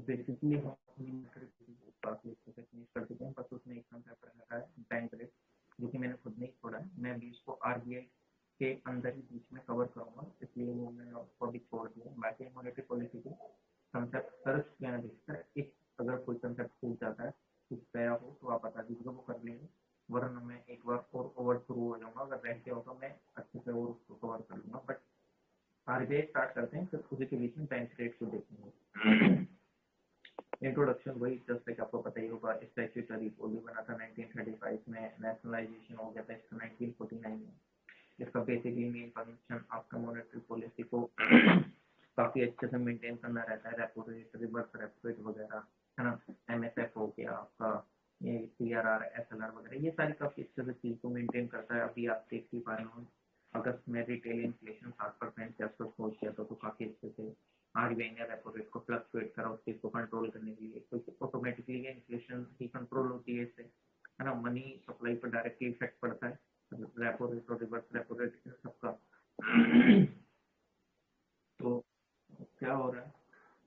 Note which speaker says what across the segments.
Speaker 1: Basically हम अपनी method काफी अच्छे से फिनिश कर चुके हैं, बस उसमें एक कंसेप्ट रखा है बैंक रेट, जो कि मैंने खुद नहीं छोड़ा है। मैं भी इसको आरबीआई के अंदर ही बीच में कवर करूंगा, इसलिए वो मैंने उसको अभी छोड़ दिया। बाकी मॉनेटरी पॉलिसी के कंसेप्ट सर्च किया देखकर एक अगर कोई कंसेप्ट छूट जाता है, छूट गया हो तो आप बता दीजिएगा, वो कर लेंगे, वरना मैं एक बार और ओवर थ्रू हो जाऊंगा। अगर रह गया होगा मैं अच्छे से और उसको कवर कर लूंगा। बट आरबीआई स्टार्ट करते हैं, फिर उसी के बीच में बैंक रेट को देखेंगे। इंट्रोडक्शन वही जस्ट लाइक आपको पता ही होगा, स्टैट्यूटरी कोड भी बना था 1935 में, नेशनलाइजेशन हो गया था इसका 1949 में। इसका बेसिकली मेन फंक्शन आपका मॉनेटरी पॉलिसी को काफी अच्छे से मेंटेन करना रहता है, repo rate, reverse repo rate वगैरह, है ना। एमएसएफ हो गया आपका, ये सीआरआर, एसएलआर वगैरह, ये सारी काफी अच्छे से चीज को मेंटेन करता है। अभी आप देख ही पा रहे हो, अगस्त में रिटेल इन्फ्लेशन 7% के आसपास पहुंच गया था, तो काफी अच्छे से आरबीआई ने रेपो रेट को फ्लक्चुएट करा उस चीज को कंट्रोल करने के लिए, क्योंकि ऑटोमेटिकली इन्फ्लेशन ही कंट्रोल होती है इससे, है ना। मनी सप्लाई पर डायरेक्टली इफेक्ट पड़ता है, रेपो रेट और रिवर्स रेपो रेट इन सबका। तो क्या हो रहा है,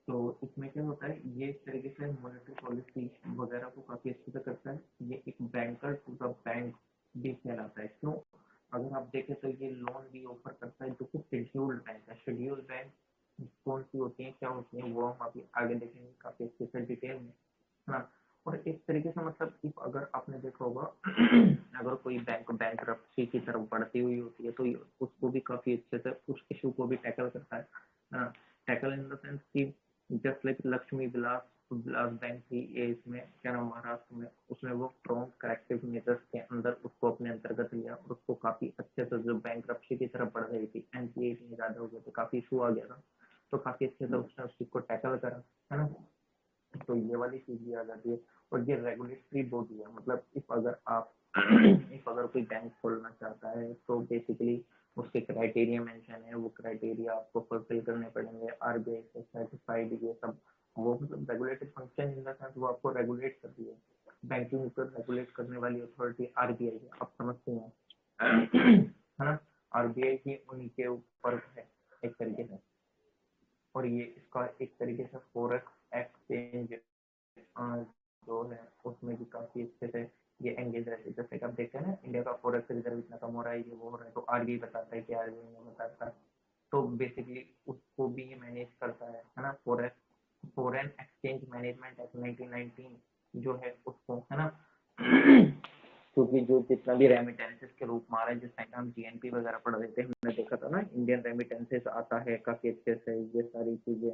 Speaker 1: तो इसमें क्या होता है, ये इस तरीके से मॉनेटरी पॉलिसी वगैरह को काफी अच्छे से करता है। ये एक बैंकर टू द बैंक भी कहलाता है। क्यों? अगर आप देखें तो ये लोन भी ऑफर करता है, जो कि शेड्यूल्ड बैंक है। शेड्यूल्ड बैंक कौन सी होती है, क्या होती है, वो हम अभी आगे देखेंगे काफी अच्छे से डिटेल में, है ना। और एक तरीके से मतलब इफ अगर आपने देखा होगा अगर कोई बैंक बैंकरप्सी की तरफ बढ़ती हुई होती है, तो उसको भी काफी अच्छे से उस इशू को भी टैकल करता है। टैकल इन द सेंस कि जस्ट लाइक लक्ष्मी विलास विलास बैंक थी ये, इसमें क्या नाम, महाराष्ट्र में, उसमें वो प्रॉम्प्ट करेक्टिव मेजर्स के अंदर उसको अपने अंतर्गत लिया और उसको काफी अच्छे से, जो बैंकरप्सी की तरफ बढ़ रही थी, एनपीए इतनी ज्यादा हो गया तो काफी इशू आ गया था, तो काफी अच्छे से उसने उस चीज को टैकल करा, है ना। तो ये वाली चीज भी आ जाती है। और ये रेगुलेटरी बॉडी है, मतलब इफ अगर आप इफ अगर कोई बैंक खोलना चाहता है तो बेसिकली उसके क्राइटेरिया मेंशन है, वो क्राइटेरिया आपको फुलफिल करने पड़ेंगे, आरबीआई से सर्टिफाइड, ये सब वो मतलब regulatory function in the sense वो आपको रेगुलेट कर रही है। बैंकिंग को रेगुलेट करने वाली अथॉरिटी आरबीआई है, आप समझते हैं, है ना। आरबीआई ही उन्हीं के ऊपर है एक तरीके से। और ये इसका एक तरीके से फॉरेक्स एक्सचेंज जो है उसमें भी काफी अच्छे से ये एंगेज रहते हैं। जैसे कि आप देखते हैं ना, इंडिया का फॉरेक्स रिजर्व इतना कम हो रहा है, ये वो हो रहा है, तो आरबीआई बताता है कि आरबीआई ने बताता है, तो बेसिकली उसको भी ये मैनेज करता है ना। Forex foreign exchange management act 1919 जो है उसको, है ना। क्योंकि जो जितना भी रेमिटेंसेस के रूप में आ रहा है, जिस टाइम हम जीएनपी वगैरह पढ़ रहे थे, हमने देखा था ना, इंडियन रेमिटेंसेस आता है काफी अच्छे से, ये सारी चीजें।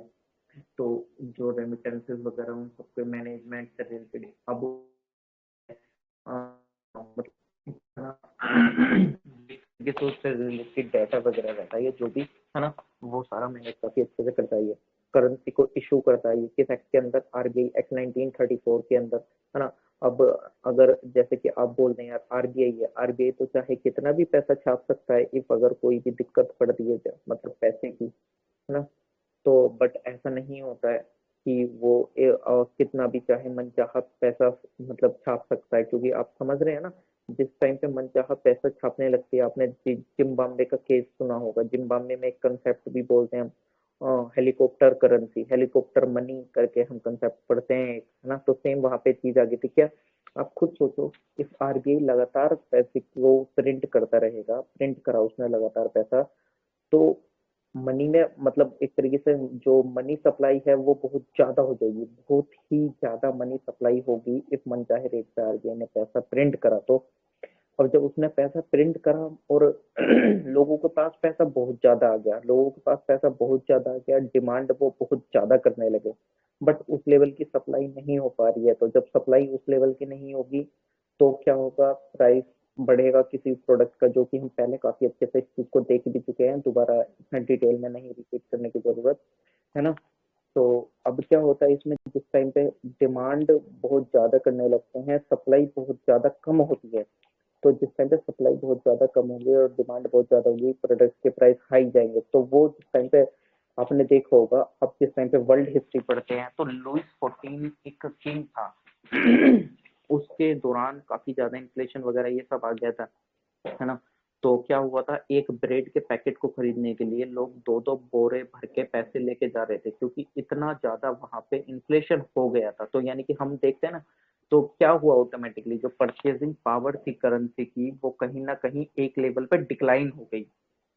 Speaker 1: तो जो रेमिटेंसेस वगैरह उन सबके मैनेजमेंट से रिलेटेड अब उससे रिलेटेड डाटा वगैरह रहता है, जो भी है ना, वो सारा मैनेज काफी अच्छे से करता है। करेंसी को इशू करता है किस एक्ट के अंदर, आरबीआई एक्ट 1934 के अंदर, है ना। अब अगर जैसे कि आप बोल रहे हैं यार आरबीआई है, आरबीआई तो चाहे कितना भी पैसा छाप सकता है, इफ अगर कोई भी दिक्कत पड़ती है मतलब पैसे की, है ना। तो बट ऐसा नहीं होता है कि वो कितना भी चाहे मनचाहा पैसा मतलब छाप सकता है, क्योंकि आप समझ रहे हैं ना, जिस टाइम पे मनचाहा पैसा छापने लगती है, आपने जिम्बाब्वे का केस सुना होगा। जिम्बाब्वे में एक कंसेप्ट भी बोलते हैं हम, हेलीकॉप्टर करेंसी, हेलीकॉप्टर मनी करके हम कंसेप्ट पढ़ते हैं, है ना। तो सेम वहां पे चीज आ गई थी क्या। आप खुद सोचो, इस आरबीआई लगातार पैसे को प्रिंट करता रहेगा, प्रिंट करा उसने लगातार पैसा, तो मनी में मतलब एक तरीके से जो मनी सप्लाई है वो बहुत ज्यादा हो जाएगी, बहुत ही ज्यादा मनी सप्लाई होगी इस मनचाहे रेट पे आरबीआई ने पैसा प्रिंट करा तो। और जब उसने पैसा प्रिंट करा और लोगों के पास पैसा बहुत ज्यादा आ गया, लोगों के पास पैसा बहुत ज्यादा आ गया, डिमांड वो बहुत ज्यादा करने लगे, बट उस लेवल की सप्लाई नहीं हो पा रही है। तो जब सप्लाई उस लेवल की नहीं होगी तो क्या होगा, प्राइस बढ़ेगा किसी प्रोडक्ट का, जो कि हम पहले काफी अच्छे से इस चीज को देख भी चुके हैं, दोबारा इतना डिटेल में नहीं रिपीट करने की जरूरत है ना। तो अब क्या होता है इसमें, जिस टाइम पे डिमांड बहुत ज्यादा करने लगते हैं, सप्लाई बहुत ज्यादा कम होती है, तो जिस टाइम पे सप्लाई बहुत ज्यादा कम होगी और डिमांड बहुत ज्यादा होगी, प्रोडक्ट के प्राइस हाई जाएंगे। तो वो जिस टाइम पे आपने देखा होगा, अब जिस टाइम पे वर्ल्ड हिस्ट्री पढ़ते हैं तो लुइस 14 एक किंग था, उसके दौरान काफी ज्यादा इन्फ्लेशन वगैरह ये सब आ गया था, है ना।
Speaker 2: तो क्या हुआ था, एक ब्रेड के पैकेट को खरीदने के लिए लोग दो दो बोरे भर के पैसे लेके जा रहे थे, क्योंकि इतना ज्यादा वहां पे इन्फ्लेशन हो गया था। तो यानी कि हम देखते हैं ना, तो क्या हुआ, ऑटोमेटिकली जो परचेजिंग पावर थी करेंसी की, वो कहीं ना कहीं एक लेवल पर डिक्लाइन हो गई।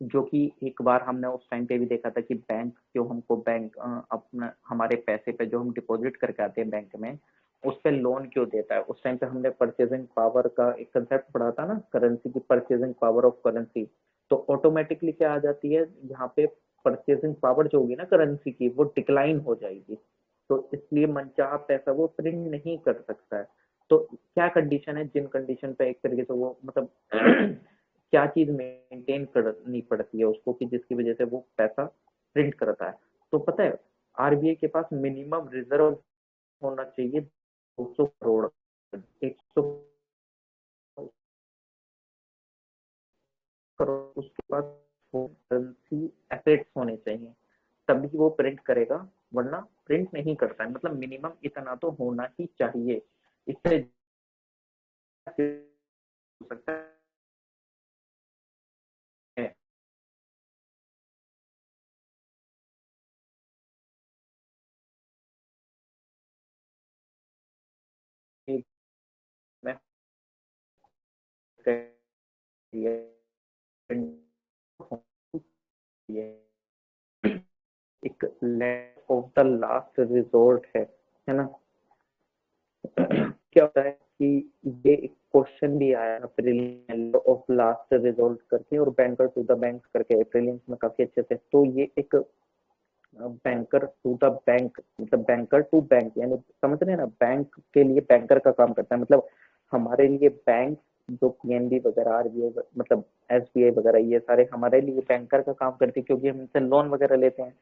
Speaker 2: जो कि एक बार हमने उस टाइम पे भी देखा था कि बैंक जो हमको बैंक अपना हमारे पैसे पे जो हम डिपॉजिट करके आते हैं बैंक में, उस पे लोन क्यों देता है। उस टाइम पे हमने परचेजिंग पावर का एक कंसेप्ट पढ़ा था ना, करेंसी की परचेजिंग पावर ऑफ करेंसी। तो ऑटोमेटिकली क्या आ जाती है यहाँ पे, परचेजिंग पावर जो होगी ना करेंसी की, वो डिक्लाइन हो जाएगी। तो इसलिए मनचाहा पैसा वो प्रिंट नहीं कर सकता है। तो क्या कंडीशन है, जिन कंडीशन पे एक तरीके से वो मतलब क्या चीज मेंटेन करनी पड़ती है उसको कि जिसकी वजह से वो पैसा प्रिंट करता है। तो पता है, आरबीआई के पास मिनिमम रिजर्व होना चाहिए 200 करोड़, 100 करोड़ उसके पास करेंसी एसेट्स होने चाहिए, तभी वो प्रिंट करेगा, वरना प्रिंट नहीं करता है। मतलब मिनिमम इतना तो होना ही चाहिए, इससे हो सकता है। मैं एक land of the last resort है ना। क्या होता है कि ये एक क्वेश्चन भी आया प्रीलिम्स ऑफ लास्ट रिजोर्ट करके, और बैंकर टू द बैंक करके प्रीलिम्स में काफी अच्छे से। तो ये एक बैंकर टू द बैंक, मतलब बैंकर टू बैंक, यानी समझ रहे हैं ना, बैंक के लिए बैंकर का काम करता है। मतलब हमारे लिए बैंक, जो पीएनबी वगैरह, आरबीआई, मतलब एसबीआई वगैरह, ये सारे हमारे लिए बैंकर का काम करते हैं, क्योंकि हम इनसे लोन वगैरह लेते हैं।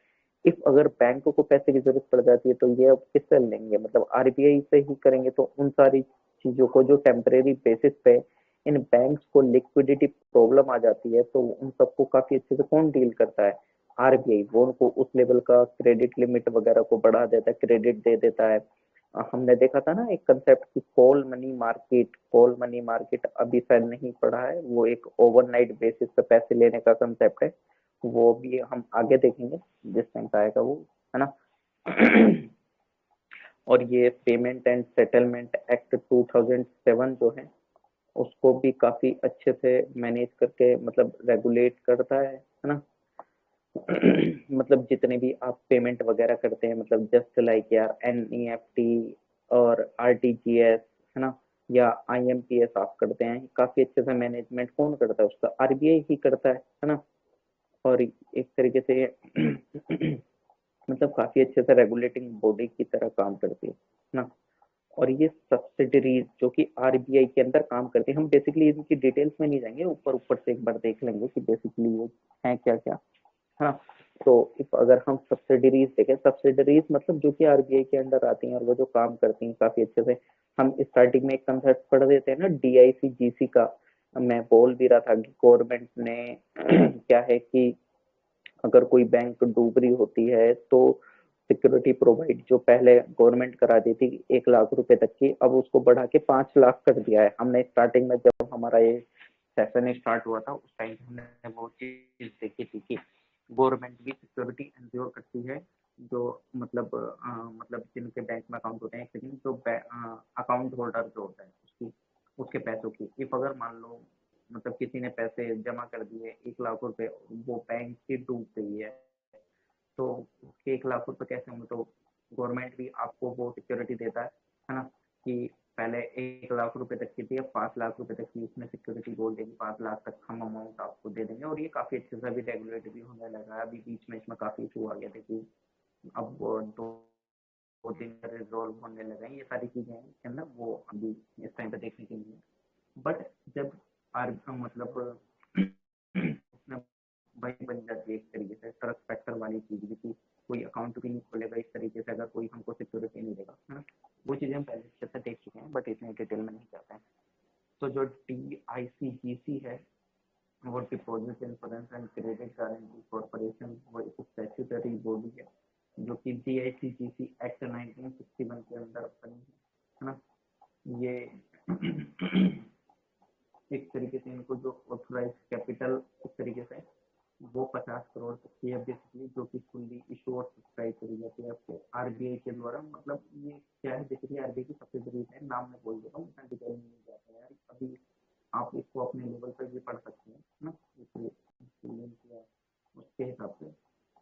Speaker 2: इफ अगर बैंक को पैसे की जरूरत पड़ जाती है तो ये अब किससे लेंगे, मतलब आरबीआई से ही करेंगे। तो उन सारी चीजों को जो टेम्परेरी बेसिस पे इन बैंक्स को लिक्विडिटी प्रॉब्लम आ जाती है, तो उन सबको काफी अच्छे से कौन डील करता है, आरबीआई। वो उनको उस लेवल का क्रेडिट लिमिट वगैरह को बढ़ा देता है, क्रेडिट दे देता है। हमने देखा था ना एक कंसेप्ट की, कॉल मनी मार्केट अभी शायद नहीं पढ़ा है, वो एक ओवरनाइट बेसिस पे पैसे लेने का कंसेप्ट है। वो भी हम आगे देखेंगे जिस टाइम पे आएगा वो, है ना। और ये पेमेंट एंड सेटलमेंट एक्ट 2007 जो है, उसको भी काफी अच्छे से मैनेज करके मतलब रेगुलेट करता है ना। मतलब जितने भी आप पेमेंट वगैरह करते हैं, मतलब जस्ट लाइक यार एनईएफटी और आरटीजीएस, है ना, या आईएमपीएस आप करते हैं, काफी अच्छे से मैनेजमेंट कौन करता है उसका, आरबीआई ही करता है ना। और एक तरीके से मतलब काफी अच्छे से रेगुलेटिंग बॉडी की तरह काम करती है ना। और ये सब्सिडरीज जो कि आरबीआई के अंदर काम करती है, हम बेसिकली इनकी डिटेल्स में नहीं जाएंगे, ऊपर ऊपर से एक बार देख लेंगे कि बेसिकली ये है क्या क्या, है ना। तो इफ अगर हम सब्सिडरीज देखें, सब्सिडरीज मतलब जो कि आरबीआई के अंडर आती हैं और वो जो काम करती हैं काफी अच्छे से। हम स्टार्टिंग में एक कंसेप्ट पढ़ देते हैं ना, डीआईसी का। मैं बोल भी रहा था कि गवर्नमेंट ने क्या है कि अगर कोई बैंक डूब रही होती है तो सिक्योरिटी प्रोवाइड जो पहले गवर्नमेंट करा दी थी 1 लाख रुपए तक की, अब उसको बढ़ा के 5 लाख कर दिया है। हमने स्टार्टिंग में जब हमारा ये सेशन स्टार्ट हुआ था उस टाइम हमने वो चीज देखी थी कि गवर्नमेंट भी सिक्योरिटी इंश्योर करती है, जो मतलब जिनके बैंक में अकाउंट होते हैं, एक सेकंड, जो अकाउंट होल्डर जो होता है उसकी, उसके पैसों की, इफ अगर मान लो मतलब किसी ने पैसे जमा कर दिए 1 लाख रुपए, वो बैंक ही डूब गई है, तो उसके 1 लाख रुपए कैसे होंगे। तो गवर्नमेंट भी आपको वो सिक्योरिटी देता है ना, कि पहले 1 लाख रुपए तक की थी, अब 5 लाख रुपए तक की उसमें सिक्योरिटी बोल देगी, 5 लाख तक हम अमाउंट आपको दे देंगे। और ये काफी अच्छे से अभी रेगुलेट भी होने लगा है। अभी बीच में इसमें काफी इशू आ गया था कि अब दो दो दिन रिजोल्व होने लगे हैं, ये सारी चीजें हैं ना, वो अभी इस टाइम पे देखने के लिए। बट जब आर मतलब उसमें वही बन जाती है एक तरीके से ट्रस्ट फैक्टर वाली चीज भी, कि कोई अकाउंट भी नहीं खोलेगा इस तरीके से अगर कोई हमको सिक्योरिटी नहीं देगा, है ना। वो चीजें हम पहले अच्छे से देख चुके हैं, बट इतने डिटेल में नहीं जाते हैं। तो जो डीआईसीजीसी है, वो deposit insurance and credit guarantee corporation, वो एक स्टैट्यूटरी बॉडी है जो कि डीआईसीजीसी एक्ट 1961 के अंदर बनी है ना। ये
Speaker 1: एक तरीके से इनको जो ऑथोराइज कैपिटल इस तरीके से वो 50 करोड़ तक की है बेसिकली, जो कि फुल्ली इशू और सब्सक्राइब करी जाती है आपको आरबीआई के द्वारा। मतलब ये क्या है, बेसिकली आरबीआई की सब्सिडरी है, नाम मैं बोल देता हूँ, इतना डिटेल में नहीं जाता है यार अभी। आप इसको अपने लेवल पर भी पढ़ सकते हैं ना, इसलिए उसके हिसाब से।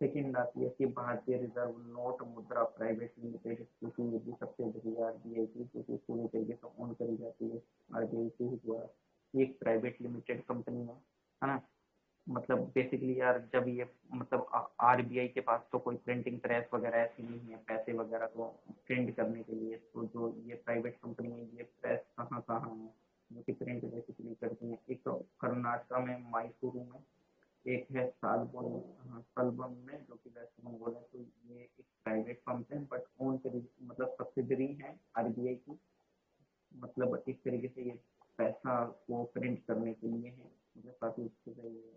Speaker 1: सेकेंड आती है कि भारतीय रिजर्व नोट मुद्रा प्राइवेट लिमिटेड, क्योंकि ये भी सब्सिडरी है आरबीआई की, क्योंकि पूरी तरीके से ओन करी जाती है आरबीआई के ही द्वारा। ये एक प्राइवेट लिमिटेड कंपनी है ना। मतलब बेसिकली यार जब ये मतलब आरबीआई के पास तो कोई प्रिंटिंग प्रेस वगैरह ऐसी नहीं है पैसे वगैरह को प्रिंट करने के लिए, तो जो ये प्राइवेट कंपनी है ये प्रेस कहाँ कहाँ है जो कि प्रिंट बेसिकली करती है। एक तो कर्नाटका में मैसूरू में, एक है सालबन, हाँ सालबन में, जो कि वेस्ट बंगाल है। तो ये एक प्राइवेट पंप है बट ओन मतलब सब्सिडरी है आरबीआई की। मतलब एक तरीके से ये पैसा को प्रिंट करने के लिए है, मतलब काफी उससे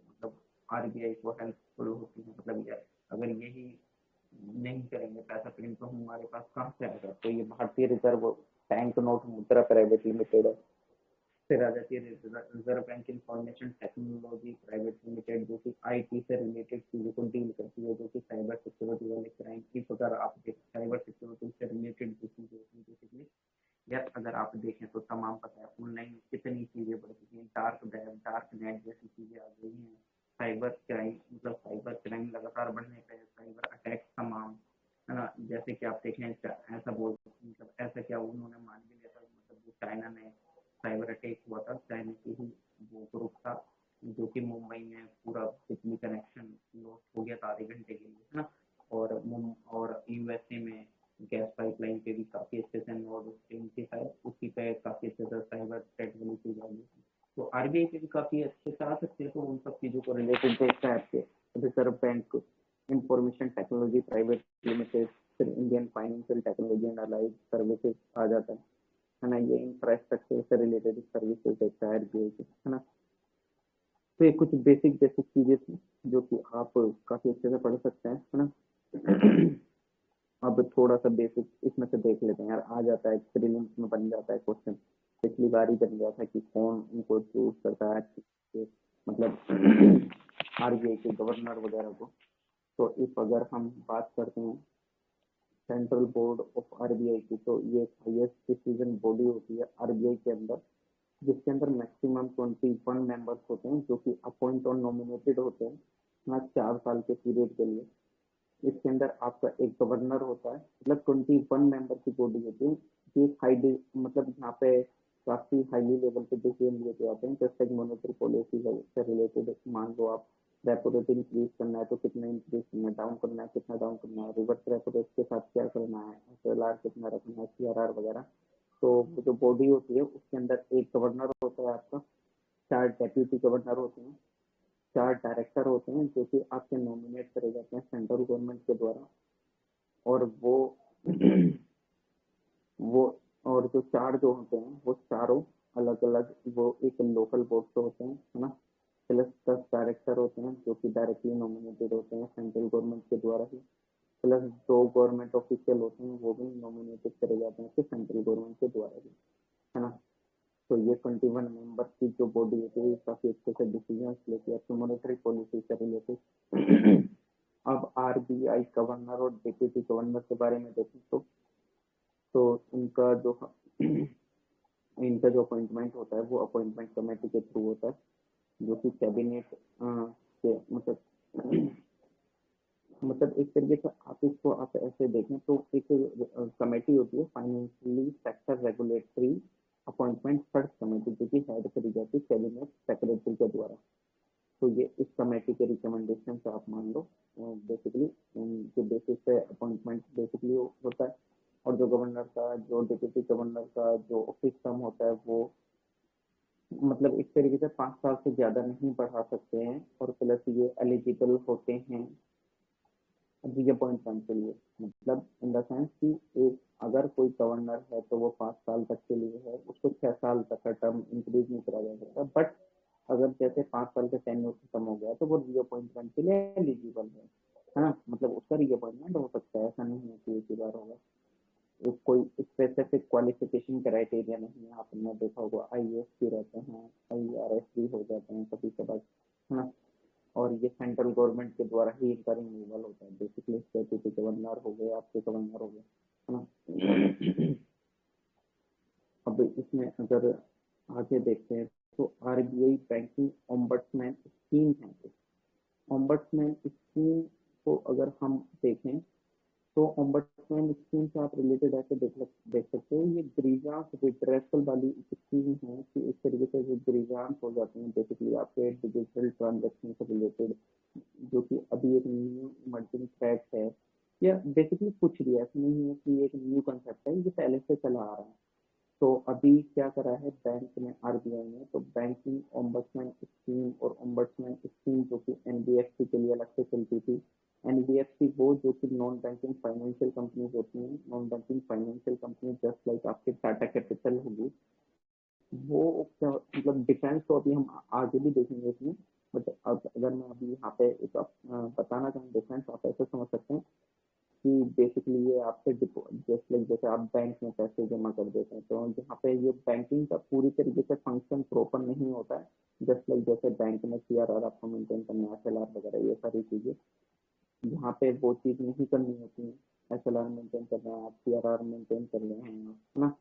Speaker 1: मतलब आरबीआई को हेल्पफुल होती है। मतलब यार अगर यही नहीं करेंगे पैसा प्रिंट तो हमारे पास कहाँ से आएगा। तो ये भारतीय रिजर्व बैंक नोट मुद्रा प्राइवेट लिमिटेड है। फिर आ जाती है reserve bank information technology private limited, जो कि आईटी से रिलेटेड चीजों को डील करती है, जो कि साइबर सिक्योरिटी वाले क्राइम की अगर आप साइबर सिक्योरिटी से रिलेटेड जो चीजें होती है बेसिकली यार, अगर आप देखें तो तमाम पता है ऑनलाइन कितनी चीजें बढ़ चुकी हैं, डार्क वेब डार्क नेट जैसी चीजें आ गई हैं। साइबर क्राइम मतलब साइबर क्राइम लगातार बढ़ने पे साइबर अटैक तमाम, है ना। जैसे कि आप देखें ऐसा बोल मतलब ऐसा क्या उन्होंने मान भी लिया था, मतलब जो चाइना में साइबर अटैक हुआ था, चाइना की ही वो ग्रुप था, जो कि मुंबई में पूरा बिजली कनेक्शन लॉस्ट हो गया था आधे घंटे के लिए, है ना। और यूएसए में गैस पाइपलाइन पे भी काफी अच्छे से नोड स्ट्रीम थी शायद, उसी पे काफी अच्छे से साइबर थ्रेट वाली चीज आ गई थी। तो आरबीआई पे भी काफी अच्छे से आ सकते हैं। तो उन सब चीजों को रिलेटेड देखता है आपके reserve bank information technology private limited, फिर Indian financial technology and allied services आ जाता है ना। ये इंफ्रास्ट्रक्चर से रिलेटेड सर्विसेज देखता है आरबीआई की, है ना। तो ये कुछ बेसिक बेसिक चीजें थी जो कि आप काफी अच्छे से पढ़ सकते हैं, है ना। अब थोड़ा सा बेसिक इसमें से देख लेते हैं यार, आ जाता है प्रीलिम्स में बन जाता है क्वेश्चन। पिछली बार ही बन गया था कि कौन उनको चूज करता है मतलब आरबीआई के गवर्नर वगैरह को। तो इफ अगर हम बात करते हैं सेंट्रल बोर्ड ऑफ आरबीआई की, तो ये हाईएस्ट डिसीजन बॉडी होती है आरबीआई के अंदर, जिसके अंदर मैक्सिमम 21 मेंबर्स होते हैं जो कि अपॉइंट और नॉमिनेटेड होते हैं ना 4 साल के पीरियड के लिए। इसके अंदर आपका एक गवर्नर होता है, मतलब 21 मेंबर की बॉडी होती है। ये हाई मतलब यहाँ पे काफी हाईली लेवल पे डिसीजन लिए जाते हैं, जैसे मॉनेटरी पॉलिसी से रिलेटेड। मान लो आप रेपो रेट इंक्रीज करना है तो कितना इंक्रीज करना है, डाउन करना है कितना डाउन करना है, रिवर्स रेपो रेट के साथ क्या करना है, एसएलआर कितना रखना है, सीआरआर वगैरह। तो जो बॉडी होती है उसके अंदर एक गवर्नर होता है आपका, 4 डेप्यूटी गवर्नर होते हैं, 4 डायरेक्टर होते हैं जो कि आपके नॉमिनेट करे जाते हैं सेंट्रल गवर्नमेंट के द्वारा। और वो और जो 4 जो होते हैं वो चारों अलग अलग वो एक लोकल बोर्ड से होते हैं, है ना। प्लस 10 डायरेक्टर होते हैं जो कि डायरेक्टली नॉमिनेटेड होते हैं सेंट्रल गवर्नमेंट के द्वारा ही। प्लस 2 गवर्नमेंट ऑफिशियल होते हैं, वो भी नॉमिनेटेड करे जाते हैं सेंट्रल गवर्नमेंट के द्वारा ही, है ना। तो ये 21 मेंबर की जो बॉडी होती है काफी अच्छे से डिसीजन लेती है मॉनेटरी पॉलिसी से रिलेटेड। अब आरबीआई गवर्नर और डिप्टी गवर्नर के बारे में देखें तो इनका जो इनका जो अपॉइंटमेंट होता है वो अपॉइंटमेंट कमेटी के थ्रू होता है, जो कि कैबिनेट के मतलब एक तरीके से आप इसको आप ऐसे देखें तो एक कमेटी होती है financially sector regulatory appointment search committee, जो कि हेड करी जाती है कैबिनेट सेक्रेटरी के द्वारा। तो ये इस कमेटी के रिकमेंडेशन से आप मान लो बेसिकली के बेसिस पे अपॉइंटमेंट बेसिकली होता है। और जो गवर्नर का जो डिप्टी गवर्नर का जो ऑफिस टर्म होता है वो मतलब इस तरीके से 5 साल से ज्यादा नहीं बढ़ा सकते हैं। और प्लस ये एलिजिबल होते हैं रीअपॉइंटमेंट के लिए, मतलब इन द सेंस कि एक अगर कोई गवर्नर है तो वो 5 साल तक के लिए है, उसको 6 साल तक का टर्म इंक्रीज नहीं करा जा सकता। बट अगर जैसे 5 साल का टेन्योर खत्म हो गया तो वो रीअपॉइंटमेंट के लिए एलिजिबल है ना। मतलब उसका रीअपॉइंटमेंट हो सकता है, ऐसा नहीं है कि एक ही बार होगा।
Speaker 2: कोई स्पेसिफिक क्वालिफिकेशन क्राइटेरिया नहीं है। आपने देखा होगा IAS भी रहते हैं, IRS भी हो जाते हैं कभी कभार, है ना। और ये सेंट्रल गवर्नमेंट के द्वारा ही इनका रिमूवल होता है। बेसिकली स्टेट्यूटरी गवर्नर हो गए, आपके गवर्नर हो गए, है ना। अब इसमें अगर आगे देखते हैं तो RBI बैंकिंग ओम्बड्समैन स्कीम है। ओम्बड्समैन स्कीम को अगर हम देखें तो ओम्बड्समैन स्कीम से आप रिलेटेड ऐसे देख सकते हो, ये ग्रीवांस रिड्रेसल वाली स्कीम है कि इस तरीके से जो ग्रीवांस हो जाते हैं बेसिकली आपके डिजिटल ट्रांजेक्शन से रिलेटेड, जो कि अभी एक न्यू इमर्जिंग फैक्ट है, या बेसिकली कुछ भी ऐसा नहीं है कि एक न्यू कंसेप्ट है, ये पहले से चला आ रहा है। तो अभी क्या करा है बैंक में, RBI ने, तो बैंकिंग ओम्बड्समैन स्कीम और ओम्बड्समैन स्कीम जो कि NBFC के लिए अलग से चलती थी। NBFC वो जो कि नॉन बैंकिंग फाइनेंशियल कंपनीज होती हैं, non banking financial company just like आपके टाटा कैपिटल होगी, वो मतलब डिफरेंस तो अभी हम आगे भी देखेंगे इसमें, बट अगर मैं अभी यहाँ पे एक बताना चाहूँ डिफरेंस, आप ऐसे समझ सकते हैं कि बेसिकली ये आपसे जस्ट लाइक जैसे आप बैंक में पैसे जमा कर देते हैं, तो यहाँ पे ये बैंकिंग का पूरी तरीके से फंक्शन प्रॉपर नहीं होता है। जस्ट लाइक जैसे बैंक में CRR आपको मेंटेन करना है, SLR वगैरह, ये सारी चीजें यहाँ पे वो चीज नहीं करनी होती है। SLR मेंटेन करना है, आप CRR मेंटेन कर रहे हैं, है ना।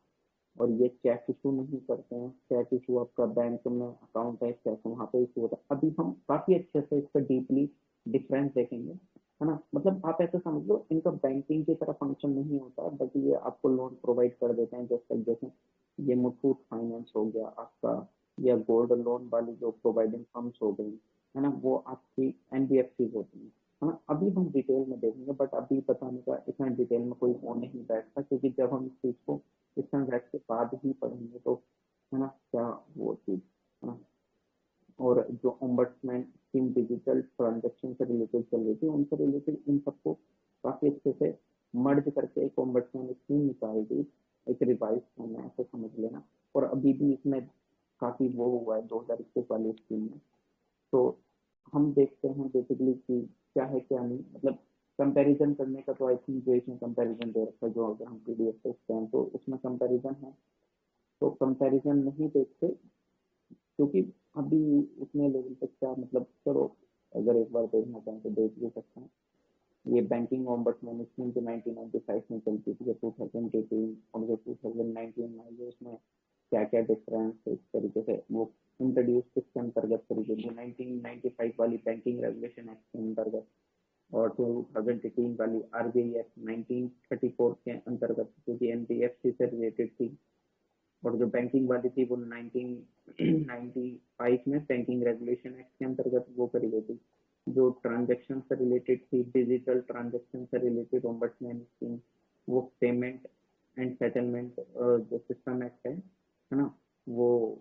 Speaker 2: और ये चेक इशू नहीं करते हैं। चेक इशू आपका बैंक में अकाउंट है, चेक वहाँ पे इशू होता है। अभी हम काफी अच्छे से इसका डीपली डिफरेंस देखेंगे, है ना। मतलब आप ऐसे समझ लो इनका बैंकिंग की तरह फंक्शन नहीं होता, बल्कि ये आपको लोन प्रोवाइड कर देते हैं। जैसे ये मुथूट फाइनेंस हो गया आपका, या गोल्ड लोन वाली जो प्रोवाइडिंग फर्म्स हो गई, है ना, वो आपकी NBFC होती है ना। अभी हम डिटेल में देखेंगे, बट अभी बताने का इतना डिटेल में कोई वो नहीं बैठता, क्योंकि जब हम इस चीज को इस ट्रांजैक्ट के बाद ही पढ़ेंगे तो, है ना, क्या वो चीज, है ना। और जो ओम्बड्समैन स्कीम डिजिटल ट्रांजेक्शन से रिलेटेड चल रही थी, उनसे रिलेटेड इन सबको काफी अच्छे से मर्ज करके एक ओम्बड्समैन स्कीम निकाल दी, एक रिवाइज फॉर्म में, ऐसे समझ लेना। और अभी भी इसमें काफी वो हुआ है 2021 वाली स्कीम में। तो हम देखते हैं बेसिकली कि क्या है क्या नहीं, मतलब कंपैरिजन करने का तो आई थिंक जो इसमें कंपैरिजन दे रखा है, जो अगर हम PDF देखते हैं तो उसमें कंपैरिजन है। तो कंपैरिजन नहीं देखते क्योंकि अभी उतने लेवल तक क्या, मतलब चलो अगर एक बार देखना चाहें तो देख भी सकते हैं। ये बैंकिंग ओम्बड्समैन स्कीम जो 1995 में चलती थी, 2018 और जो 2019 में आई है, उसमें क्या क्या डिफरेंस इस तरीके से वो इंट्रोड्यूस किसके अंतर्गत करी गई, 1995 वाली बैंकिंग रेगुलेशन एक्ट के अंतर्गत, और 2018 वाली RBI एक्ट 1934 के अंतर्गत, जो कि NBFC से रिलेटेड थी। और जो बैंकिंग वाली थी वो 1995 में बैंकिंग रेगुलेशन एक्ट के अंतर्गत वो करी गई थी। जो ट्रांजेक्शन से रिलेटेड थी, डिजिटल ट्रांजेक्शन से रिलेटेड ओम्बड्समैन स्कीम, वो पेमेंट एंड सेटलमेंट जो सिस्टम एक्ट है ना, वो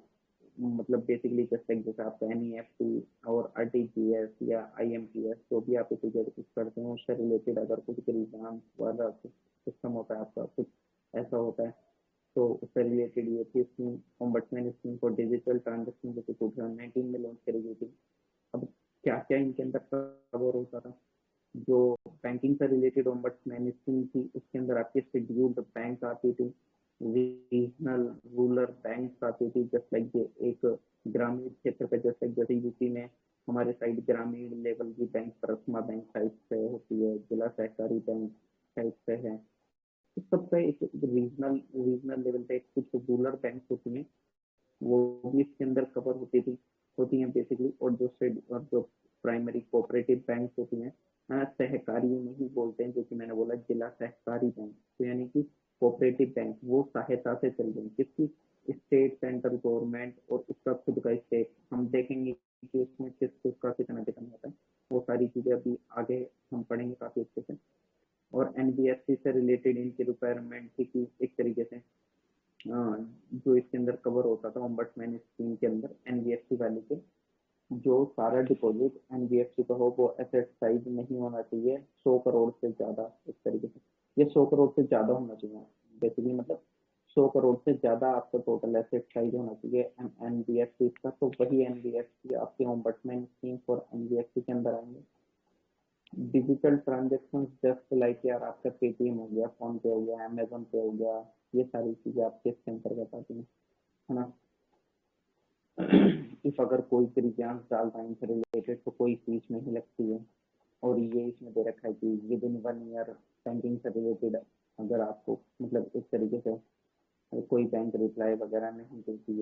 Speaker 2: मतलब बेसिकली जैसे जैसे आपका NEFT और RTGS या IMPS, जो भी आप इसे कुछ करते हैं उससे रिलेटेड अगर कुछ ग्रीवांस वाला कुछ सिस्टम होता है आपका, कुछ ऐसा होता है, तो उससे रिलेटेड ये थी स्कीम। ओम्बड्समैन स्कीम को डिजिटल ट्रांजेक्शन जो कि 2019 में लॉन्च करी गई थी। अब क्या क्या इनके अंदर कवर होता था, जो बैंकिंग से रिलेटेड ओम्बड्समैन स्कीम थी उसके अंदर आपकी शेड्यूल्ड बैंक आती थी, रीजनल रूरल बैंक आती थी, जस्ट लाइक ये एक ग्रामीण क्षेत्र पे, जस्ट लाइक जैसे यूपी में हमारे साइड ग्रामीण लेवल की बैंक प्रथमा बैंक साइड से होती है, जिला सहकारी बैंक साइड से है, इस सबका एक रीजनल रीजनल लेवल पे कुछ रूरल बैंक होती हैं, वो भी इसके अंदर कवर होती हैं बेसिकली। और जो प्राइमरी कोऑपरेटिव बैंक होती हैं, सहकारी नहीं बोलते हैं, जो कि मैंने बोला जिला सहकारी बैंक, तो यानी कि कोऑपरेटिव बैंक वो सहायता से चल रही है किसकी, स्टेट सेंट्रल गवर्नमेंट और उसका खुद का स्टेट। हम देखेंगे कि उसमें किस किसका कितना कितना होता है, वो सारी चीजें अभी आगे हम पढ़ेंगे काफी अच्छे से। और NBFC से रिलेटेड इनकी रिक्वायरमेंट थी कि एक तरीके से जो इसके अंदर कवर होता था ओम्बड्समैन स्कीम के अंदर NBFC वाले के, जो सारा डिपॉजिट NBFC का हो वो एसेट साइज नहीं होना चाहिए 100 करोड़ से ज्यादा, इस तरीके से ये 100 करोड़ से ज्यादा होना चाहिए बेसिकली, मतलब 100 करोड़ से ज्यादा आपका टोटल एसेट साइज होना चाहिए NBFC का, तो वही NBFC आपके ओम्बड्समैन स्कीम फॉर NBFC के अंदर आएंगे। डिजिटल ट्रांजेक्शन जस्ट लाइक यार आपका पेटीएम हो गया, फोन पे हो गया, अमेजोन पे हो गया, ये सारी चीजें आपके इसके अंतर्गत आती हैं, है ना। इफ अगर कोई भी रिचार्ज डाल रहा है इनसे रिलेटेड तो कोई फीस नहीं लगती है। और ये इसमें दे रखा है कि विद इन 1 ईयर बैंकिंग से रिलेटेड अगर आपको मतलब एक तरीके से कोई बैंक रिप्लाई वगैरह नहीं देती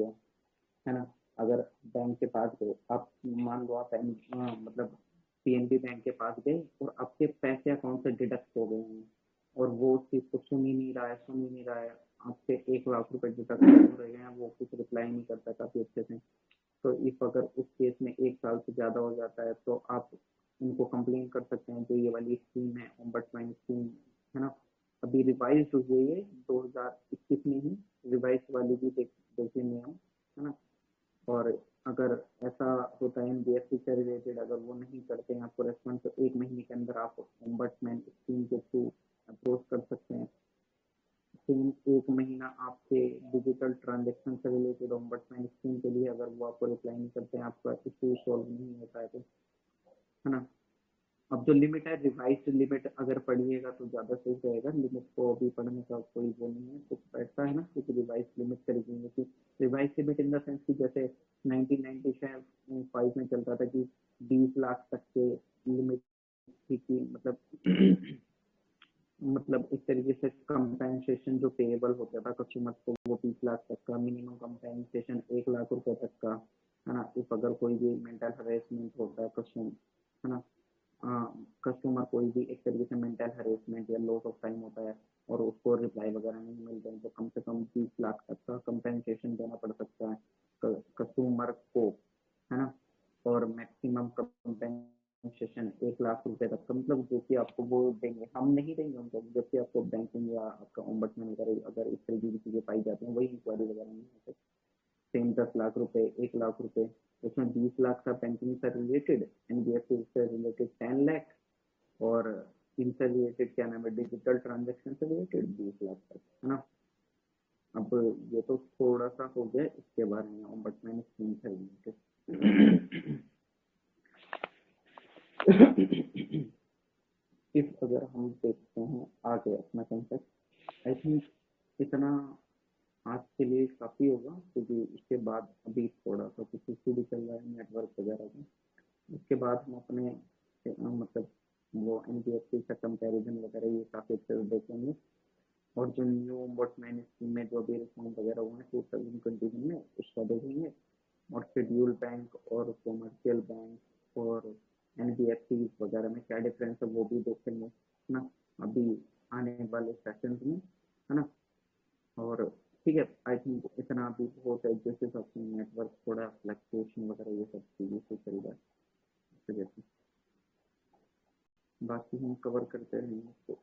Speaker 2: है ना। अगर बैंक के पास गए आप, मान लो आप मतलब पीएनबी बैंक के पास गए और आपके पैसे अकाउंट से डिडक्ट हो गए हैं और वो उस चीज को सुन ही नहीं रहा है, आपसे 1 लाख रुपए डिडक्ट हो रहे हैं, वो कुछ रिप्लाई नहीं करता काफी अच्छे से। तो इफ अगर उस केस में 1 साल से ज्यादा हो जाता है तो आप उनको कंप्लेन कर सकते हैं। जो ये वाली स्कीम है ओम्बड्समैन स्कीम, है ना, अभी रिवाइज हुई है 2021 में ही, रिवाइज वाली भी देख लेंगे हम, है ना। और अगर ऐसा होता है एनबीएफसी से रिलेटेड, अगर वो नहीं करते हैं आपको रेस्पॉन्स, तो 1 महीने के अंदर आप ओम्बड्समैन स्कीम के थ्रू अप्रोच कर सकते हैं। सेम 1 महीना आपके डिजिटल ट्रांजेक्शन से रिलेटेड ओम्बड्समैन स्कीम के लिए अगर वो आपको रिप्लाई नहीं करते हैं, आपका इशू सॉल्व नहीं होता है, तो है ना। अब जो लिमिट है, रिवाइज्ड लिमिट अगर पढ़िएगा तो ज़्यादा सही रहेगा। लिमिट को अभी पढ़ने का कोई वो नहीं है, तो बैठता है ना, क्योंकि रिवाइज्ड लिमिट करेंगे कि revised limit in the sense कि जैसे 1995 में चलता था कि 20 लाख तक के लिमिट थी कि मतलब मतलब एक तरीके से कंपेंसेशन जो पेएबल होता था कस्टमर को, वो 20 लाख तक का, मिनिमम कंपेंसेशन 1 लाख रुपए तक का, है ना। इफ अगर कोई भी मेंटल हरेसमेंट होता है कस्टमर, है ना, कस्टमर कोई भी एक तरीके से मेंटल हरेसमेंट या लॉस ऑफ टाइम होता है और उसको रिप्लाई वगैरह नहीं मिलते हैं, तो कम से कम 20 लाख तक का कंपेंसेशन देना पड़ सकता है कस्टमर को, है ना। और मैक्सिमम कंपेंसेशन 1 लाख रुपए तक का, मतलब जो कि आपको वो देंगे, हम नहीं देंगे उनको, जबकि आपको बैंकिंग या आपका ओम्बड्समैन वगैरह अगर इस तरीके की चीजें पाई जाती हैं, वही इंक्वायरी वगैरह नहीं होती। सेम 10 लाख रुपए, 1 लाख रुपए, उसमें 20 लाख का बैंकिंग से रिलेटेड, एनबीएफसी से रिलेटेड 10 लाख, और इनसे रिलेटेड क्या नाम है, डिजिटल ट्रांजेक्शन से रिलेटेड 20 लाख तक, है ना। अब ये तो थोड़ा सा हो गया इसके बारे में ओम्बड्समैन स्कीम से रिलेटेड। इफ अगर हम देखते हैं आगे अपना कंसेप्ट, आई थिंक इतना आज के लिए काफी होगा, क्योंकि इसके बाद अभी थोड़ा सा कुछ इशू भी चल रहा है नेटवर्क वगैरह का। उसके बाद हम अपने मतलब वो एनबीएफसी का कंपैरिजन वगैरह ये काफी अच्छे से देखेंगे। और जो न्यू ओम्बड्समैन स्कीम में जो भी रिफॉर्म वगैरह हुए हैं 2021 में, उसका देखेंगे। और शेड्यूल बैंक और कॉमर्शियल बैंक और एनबीएफसी वगैरह में क्या डिफरेंस है वो भी देखेंगे, है ना, अभी आने वाले सेशंस में, है ना। और ठीक है, आई थिंक इतना भी बहुत है, जिस हिसाब से नेटवर्क थोड़ा फ्लक्चुएशन वगैरह ये सब चीजें से चल रहा है, बाकी हम कवर करते रहेंगे उसको।